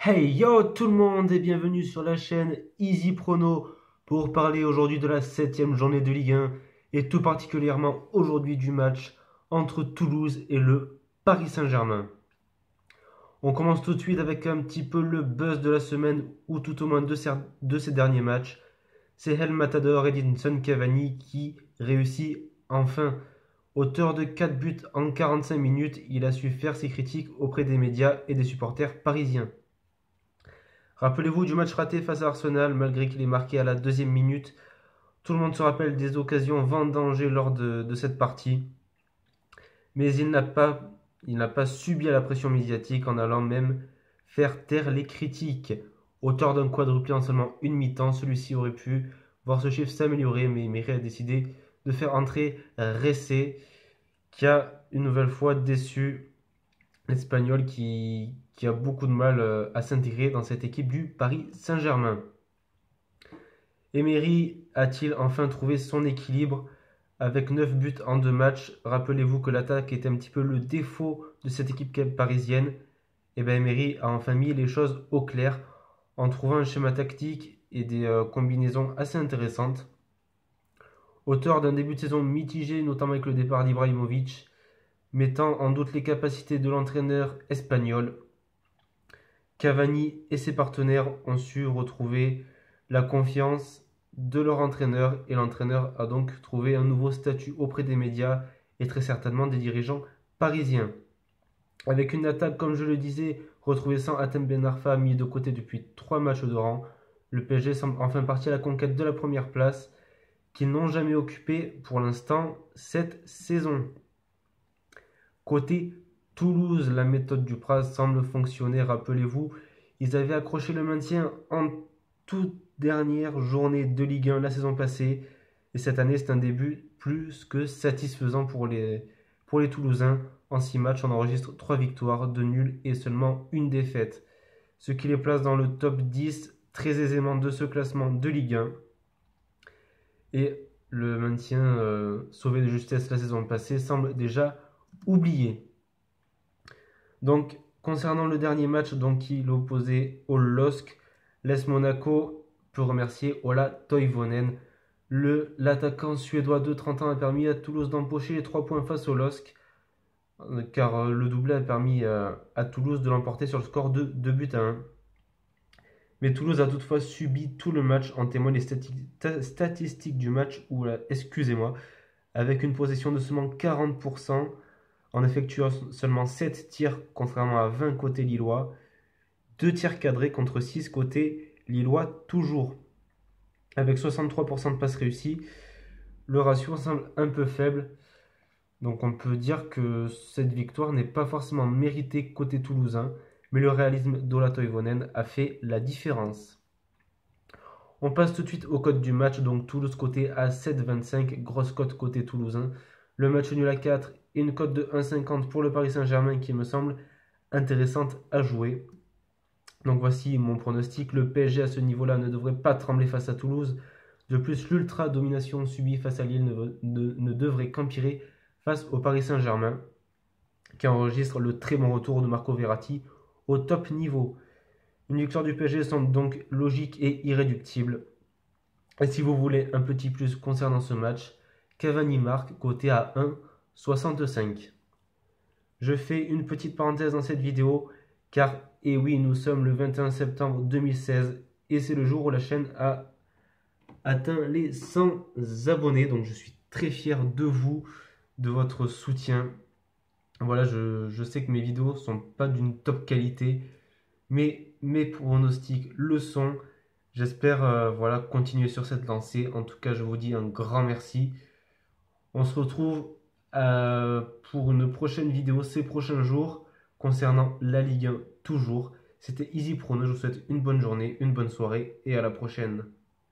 Hey yo tout le monde et bienvenue sur la chaîne Easy Prono pour parler aujourd'hui de la 7e journée de Ligue 1 et tout particulièrement aujourd'hui du match entre Toulouse et le Paris Saint-Germain. On commence tout de suite avec un petit peu le buzz de la semaine ou tout au moins de ces derniers matchs. C'est El Matador Edinson Cavani qui réussit enfin. Auteur de 4 buts en 45 minutes, il a su faire ses critiques auprès des médias et des supporters parisiens. Rappelez-vous du match raté face à Arsenal, malgré qu'il est marqué à la deuxième minute. Tout le monde se rappelle des occasions vendangées lors de cette partie. Mais il n'a pas subi à la pression médiatique en allant même faire taire les critiques. Auteur d'un quadruplé en seulement une mi-temps, celui-ci aurait pu voir ce chiffre s'améliorer, mais Emery a décidé de faire entrer Ressé, qui a une nouvelle fois déçu l'Espagnol qui a beaucoup de mal à s'intégrer dans cette équipe du Paris Saint-Germain. Emery a-t-il enfin trouvé son équilibre avec 9 buts en 2 matchs? Rappelez-vous que l'attaque était un petit peu le défaut de cette équipe parisienne. Et bien Emery a enfin mis les choses au clair en trouvant un schéma tactique et des combinaisons assez intéressantes. Auteur d'un début de saison mitigé, notamment avec le départ d'Ibrahimovic, mettant en doute les capacités de l'entraîneur espagnol, Cavani et ses partenaires ont su retrouver la confiance de leur entraîneur et l'entraîneur a donc trouvé un nouveau statut auprès des médias et très certainement des dirigeants parisiens. Avec une attaque, comme je le disais, retrouvée sans Hatem Ben Arfa mis de côté depuis 3 matchs de rang, le PSG semble enfin parti à la conquête de la première place qu'ils n'ont jamais occupée pour l'instant cette saison. Côté Toulouse, la méthode du Pras semble fonctionner. Rappelez-vous, ils avaient accroché le maintien en toute dernière journée de Ligue 1 la saison passée. Et cette année, c'est un début plus que satisfaisant pour les Toulousains. En 6 matchs, on enregistre 3 victoires, 2 nuls et seulement une défaite. Ce qui les place dans le top 10 très aisément de ce classement de Ligue 1. Et le maintien sauvé de justesse la saison passée semble déjà oublié. Donc, concernant le dernier match, donc, il opposait au LOSC, l'AS Monaco peut remercier Ola Toivonen. L'attaquant suédois de 30 ans a permis à Toulouse d'empocher les 3 points face au LOSC, car le doublé a permis à Toulouse de l'emporter sur le score de 2 buts à 1. Mais Toulouse a toutefois subi tout le match, en témoignent les statistiques du match, excusez-moi, avec une possession de seulement 40%, en effectuant seulement 7 tirs contrairement à 20 côté lillois, 2 tirs cadrés contre 6 côté lillois toujours. Avec 63% de passes réussies, le ratio semble un peu faible. Donc on peut dire que cette victoire n'est pas forcément méritée côté toulousain, mais le réalisme d'Ola Toivonen a fait la différence. On passe tout de suite au code du match, donc Toulouse côté à 7,25, grosse cote côté toulousain. Le match nul à 4 et une cote de 1,50 pour le Paris Saint-Germain qui me semble intéressante à jouer. Donc voici mon pronostic. Le PSG à ce niveau-là ne devrait pas trembler face à Toulouse. De plus, l'ultra domination subie face à Lille ne devrait qu'empirer face au Paris Saint-Germain qui enregistre le très bon retour de Marco Verratti au top niveau. Une victoire du PSG semble donc logique et irréductible. Et si vous voulez un petit plus concernant ce match, Cavani marque coté à 1,65. Je fais une petite parenthèse dans cette vidéo car, et oui, nous sommes le 21 septembre 2016 et c'est le jour où la chaîne a atteint les 100 abonnés. Donc je suis très fier de vous, de votre soutien. Voilà, je sais que mes vidéos ne sont pas d'une top qualité, mais mes pronostics le sont. J'espère voilà, continuer sur cette lancée. En tout cas, je vous dis un grand merci. On se retrouve pour une prochaine vidéo ces prochains jours concernant la Ligue 1 toujours. C'était Easy Prono. Je vous souhaite une bonne journée, une bonne soirée et à la prochaine.